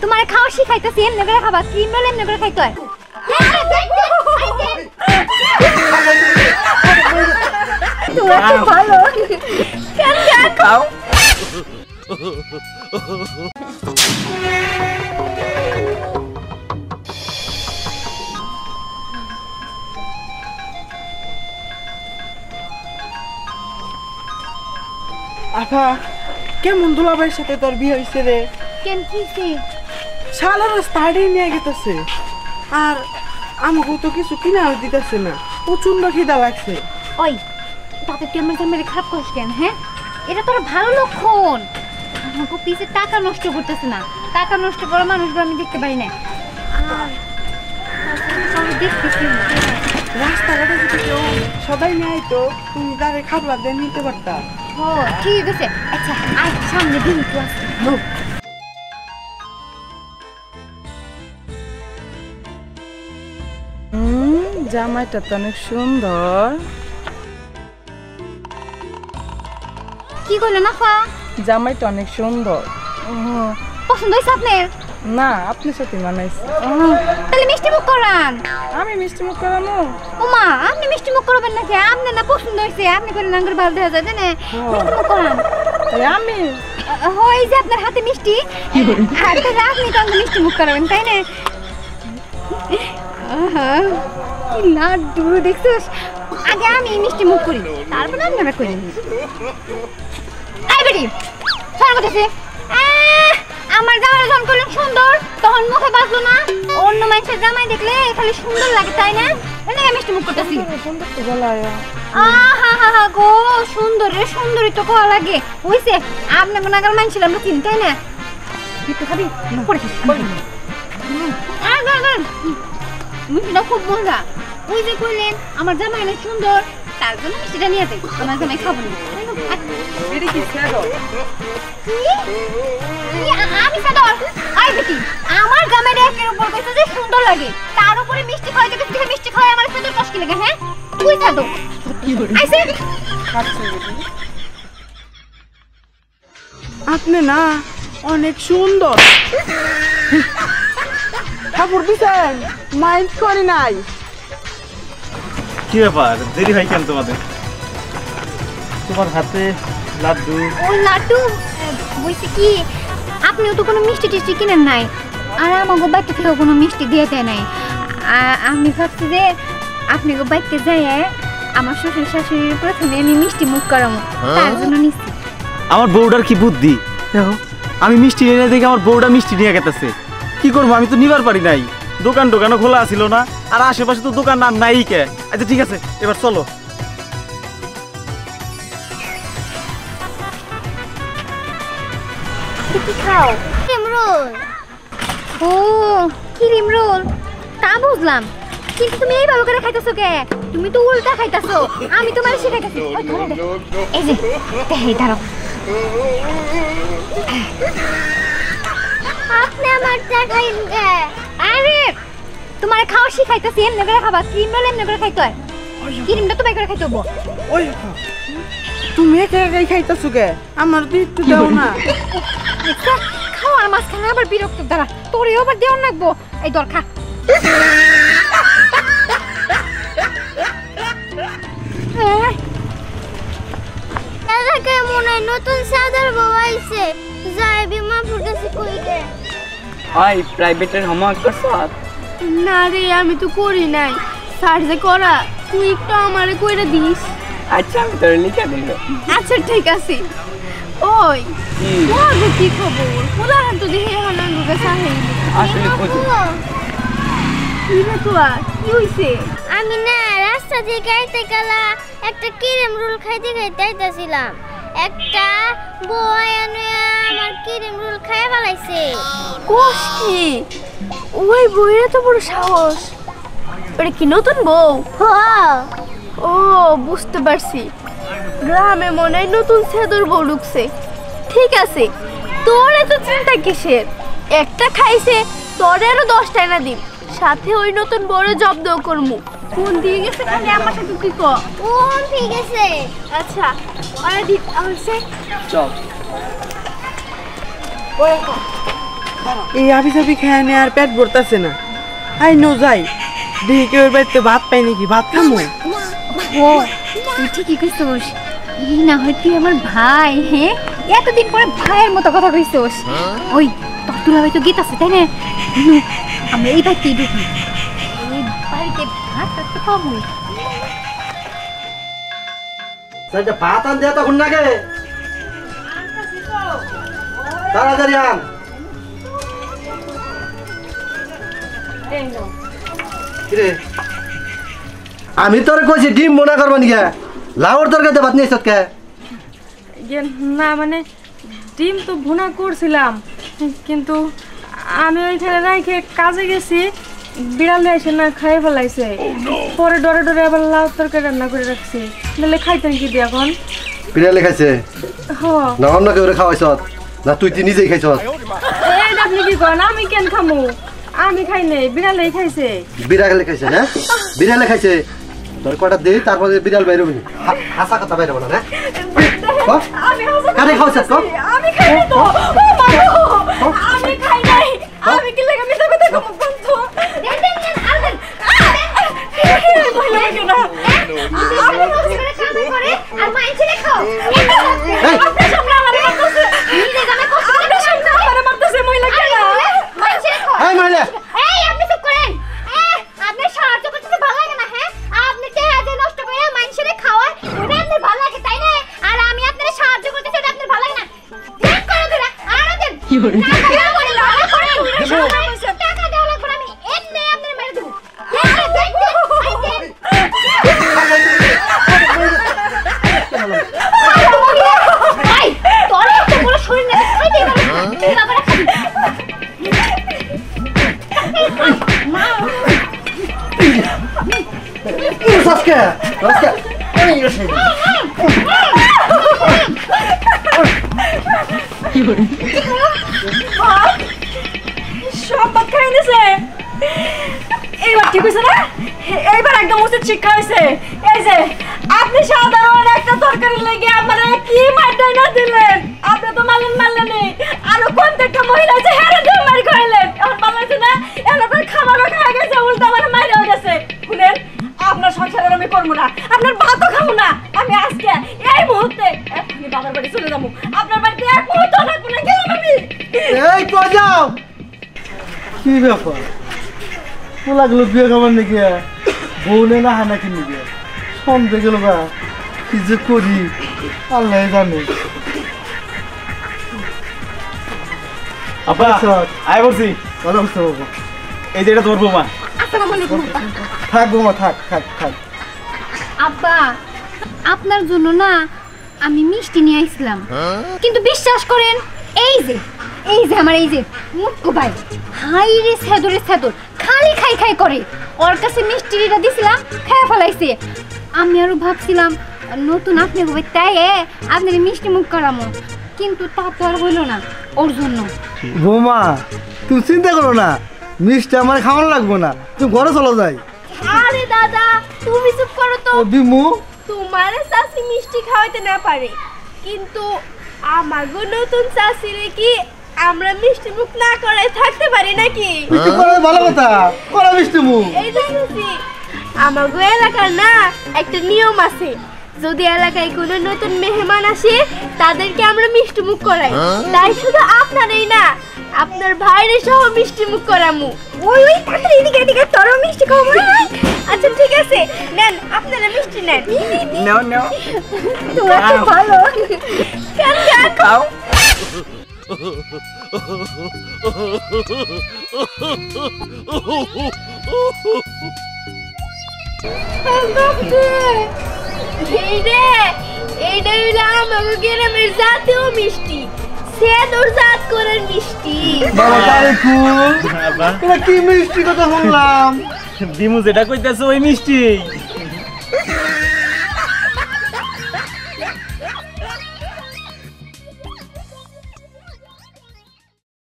তোমার খাওয়া শিখাইতেছি এমনি করে খাবা ক্রিম রোল এমনি করে খাইতে হয় তোরা তো ভালো কেন খাও আফা কেমন দুলাভাইয়ের সাথে তোর বিয়ে হইছে রে? কেন কিছে শালার স্টাডি নিয়ে গেতেছে আর আমাকে তো কিছু কিনা দিতেছে না, প্রচন্ড খিদা লাগছে। ওই তাতে তুই আমার জামাইরে খারাপ করিস কেন? হ্যাঁ, এটা তোর ভালো লক্ষণ। আমাকে পিছে টাকা নষ্ট করতেছে না, টাকা নষ্ট করা মানুষগুলো আমি দেখতে পারি না। আর দেখতেছি রাস্তাঘাটে যদি কেউ সবাই নেয় তো তুমি তারে খাবার দিয়ে নিতে পারতা। ও ঠিক আছে, আচ্ছা আর সামনে দিন তো আছে। জামাইটা তো অনেক সুন্দর। কি করলেন আফা? জামাইটা অনেক সুন্দর। পছন্দ হয়েছে আপনার? না, আপনার সাথে মানাইছে। তাহলে মিষ্টি মুখ করান। আমি মিষ্টি মুখ করানো? ওমা আপনি মিষ্টি মুখ করবেন নাকি? আপনার না পছন্দ হয়েছে, আপনি করে নাঙ্গর ভালো দেখা যায় না, মিষ্টি মুখ করান। আমি হয় যে আপনার হাতে মিষ্টি, আর আপনি তো মিষ্টি মুখ করাবেন তাই না? কি লাড্ডু দেখছিস? আগে আমি মিষ্টি মুখ করি, তারপর আপনারা করি। এই বেটি সর কথা, আমার জামাই যখন করলেন সুন্দর তখন মুখে বাজলো না। অন্য মানুষের জামাই দেখলে খালি সুন্দর লাগে তাই না? মিষ্টি মুখ করতেছি। আহা গো সুন্দর রে, সুন্দরই তো কোয়া লাগে। হইছে আপনি গুণাগার মানছিল আমরা চিনি তাই না? একটু খাবি পরে মিষ্টিটা খুব মজা। ওই যে কইলেন আমার জামাই অনেক সুন্দর, তার জন্য মিষ্টিটা নিয়ে যাই। আমার জামাই খাবো না। আমি সাদর আই বেটি আমার জামাইরে একের উপর কইছে যে সুন্দর লাগে, তার উপরে মিষ্টি খাওয়াইতে গেছে, মিষ্টি খাওয়াই আমার সুন্দর কষ্ট লাগে। হ্যাঁ তুই সাদর আইছে আপনি না অনেক সুন্দর। ঠাকুর দিছেন মাইন্ড করি নাই। কি ব্যাপার দেরি হয় কেন তোমাদের? তোমার হাতে লাড্ডু। ও লাড্ডু বলছি কি আপনিও তো কোনো মিষ্টি টিষ্টি কিনেন নাই, আর আমাকে বাইকে থেকেও কোনো মিষ্টি দিয়ে দেয় নাই। আমি ভাবছি যে আপনি বাইকে যাই আমার শ্বশুর শাশুড়ির প্রথমে আমি মিষ্টি মুখ করাবো, তার জন্য নিচ্ছি। আমার বউটার কি বুদ্ধি দেখো, আমি মিষ্টি এনে দেখি আমার বউটা মিষ্টি নিয়ে গেতেছে। কি করবো, আমি তো নিবার পারি নাই, দোকানও খোলা ছিল না, আর আশেপাশে তো দোকান আর নাই কে। আচ্ছা ঠিক আছে এবার চলো। খাও ক্রিম রোল। ও ক্রিম রোল তা বুঝলাম, কিন্তু তুমি এইভাবে করে খাইতেছো কে? তুমি তো উল্টা খাইতেছো, আমি তোমার শিখাইতেছি। এই যে এই দাঁড়াও, আপনি আমার চা খাইন কে? আরে তোমার খাওয়া শিখাইতেছি, এমনি করে খাবা ক্রিম রোল এমনি করে খাইতে হয়। ক্রিমটা তো বাই করে খাইতে হবো। ওই তুমি একা একাই খাইতেছো কে? আমার তো একটু দাও না। খাওয়ার মাঝখানে আবার বিরক্ত, দ্বারা তোরেও আবার দেওয়ার লাগবো। এই দরকার মনে হয় নতুন সাদার বউ আইছে, যাই বিমাপুর কাছে কই রে। ওই প্রাইভেটের হোমওয়ার্ক করছো? না রে আমি তো করি নাই, স্যার যে করা তুই একটু আমারে কইরা দিস। আচ্ছা আমি তোরে লিখে দিল। আচ্ছা ঠিক আছে। ওই তোমার কি খবর? উদাহরণ তো দেখে হানান রুবে সাহেব আসলে বুঝি কি রে তোরা কি হইছে? আমি না রাস্তা দিয়ে যাইতে গেলা একটা ক্রিম রোল খাইতে খাইতে আইতাছিলাম, একটা বয় আনে আমার ক্রিম রোল খাইয়া ফেলাইছে। কোষ কি ওই বইয়ের তো বড় সাহস? ওটা কি নতুন বউ? হ্যাঁ। ও বুঝতে পারছি, গ্রামে মনে হয় নতুন সেদর বউ ঢুকছে। ঠিক আছে তোর এত চিন্তা কিসের? একটা খাইছে তোর আরো 10টা এনে দিন, সাথে ওই নতুন বড় জব্দ করমু। কোন দিকে গেছে খালি আমার সাথে তুই ক। ও ঠিক আছে আচ্ছা ওরে দিন আমছে চল। ওরে এই আবি সাবি খেয়ে নে আর পেট ভরতাছে না। আই নো যাই দেখি কেউ বাড়িতে ভাত পাই নাকি, ভাত খামো। ও তুই ঠিকই কইছস, এই না হয় তুই আমার ভাই। হ্যাঁ, এতদিন পরে ভাইয়ের মতো কথা কইছস। ওই তোর দুলাভাই তো গীত আছে তাই না? আমরা এই বাড়িতেই ঢুকি, এই বাড়িতে ভাত তো পাবো। সেটা ভাত আন দেয়া তখন নাগে তাড়াতাড়ি আন। কিরে আমি তোর কইছি ডিম মনে করবা নিকে, লাউর তরকারিতে ভাত নিয়ে কে? না মানে ডিম তো ভুনা করছিলাম, কিন্তু আমি ওইখানে রাইখে কাজে গেছি, বিড়ালে এসে না খাই ফেলাইছে। পরে ডরে ডরে আবার লাউ তরকারি রান্না করে রাখছি, নাহলে খাইতেন কি দিয়ে এখন? বিড়ালে খাইছে হ না অন্য কেউ খাওয়াইছ না তুই নিজেই খাইছ? এই আপনি কি করেন? আমি কেন খামু? আমি খাই নাই, বিড়ালেই খাইছে। বিড়ালে খাইছে না? বিড়ালে খাইছে তোর কটা দে, তারপরে বিড়াল বাইরে হবি। হাসা কথা বাইরে বলা না? আমি কারে খাওয়াছ তো? আমি খাই নাই তো। আমি খাই নাই। আমি কি লাগা মিথ্যা কথা কম বন্ধু? দেন দেন দেন আর দেন। আপনি বসে করে কাম করে আর মাইনছে খাও। আপনি সামনে আমারে মারতেছে। নিজে গানে কষ্ট করে আপনি সামনে আমারে মারতেছে, মহিলা কেনা। মাইনছে খাও। এই মহিলা এই আপনি চুপ করেন। আপনি সাহায্য করতে ভালো লাগে না? হ্যাঁ, আপনি টেহাজে নষ্ট করে মাইনছে খাওয়ায় ওটা আপনার ভালো লাগে তাই না? আর আমি আপনার সাহায্য করতেছি ওটা আপনার ভালো লাগে না? দেন করে দিরা আর দেন। কি করে? টাকা দেওয়া লাগবে, আমি এমনি আপনার মেরে দেব। দেন দেন এই তোর এত বড় শরীর না খাইতে পারবি না। তুই বাবারে খাবি। সাসকে সাসকে এই রসে সব ভাত খাই দিছে। এইবার ঠিক হয়েছে না? এইবার একদম উচিত শিক্ষা হয়েছে। এই যে আপনি সাধারণ একটা তরকারি লেগে আমার কি মাইটাই না দিলেন। আপনি তো মারলেন আরো প্রত্যেকটা মহিলা যে হেরে দিয়ে মারি খাইলেন। এখন ভালো হয়েছে না? এলাকার খাবারও খাওয়া গেছে, উল্টা মানে মাইরেও গেছে। শুনেন, আপনার সংসারের আমি করবো না, আপনার ভাতও খাবো না। আমি আজকে এই মুহূর্তে এখনই বাবার বাড়ি চলে যাবো। আপনার বাড়িতে এক মুহূর্ত থাকবো না, গেলাম আমি। এই কই যাও? কি ব্যাপার লাগলো বিয়ে খাবার নাকি? বউনে না হানা কিনে গিয়ে সন্দেহ গেল বা কি যে করি আল্লাহ জানে। আব্বা আয় বলছি, ভালো হচ্ছে বাবা। এই যে এটা তোমার বৌমা। আসসালামু আলাইকুম। থাক বৌমা থাক থাক থাক। আব্বা, আপনার জন্য না আমি মিষ্টি নিয়ে আইছিলাম, কিন্তু বিশ্বাস করেন এই যে আমার এই যে মুক্কু ভাই হাই রে সেদর খালি খাই করে ওর কাছে মিষ্টিটা দিছিলাম, খেয়ে ফেলাইছে। আমি আরো ভাবছিলাম নতুন আপনি হবে তাই আপনার মিষ্টি মুখ করামো, কিন্তু তা তো আর হইল না ওর জন্য। বৌমা তুমি চিন্তা করো না, মিষ্টি আমার খাওয়ানো লাগবো না, তুমি ঘরে চলো যাই। আরে দাদা তুমি চুপ করো তো। ও বিমু তোমার চাচি মিষ্টি খাওয়াইতে না পারে, কিন্তু আমাগো নতুন চাচিরে কি আমরা মিষ্টি মুখ না করাই থাকতে পারি নাকি? মিষ্টি করে ভালো কথা, করা মিষ্টি মুখ। এই যে চাচি, আমাগো এলাকার না একটা নিয়ম আছে, যদি এলাকায় কোনো নতুন মেহমান আসে তাদেরকে আমরা মিষ্টি মুখ করাই। তাই শুধু আপনারই না, আপনার ভাইরে সহ মিষ্টি মুখ করামু। ওই তাড়াতাড়ি এদিকে তোরও মিষ্টি খাবো। আচ্ছা ঠিক আছে, নেন আপনারা মিষ্টি নেন। নাও তোরা তো ভালো। কেন খাও। এইটা হইলো আমাকে গ্রামের জাতীয় মিষ্টি, সেদর জাত করার মিষ্টি। বাবা তারিকু তোরা কি মিষ্টি কথা শুনলাম? দিমু যেটা কইতেছে ওই মিষ্টি।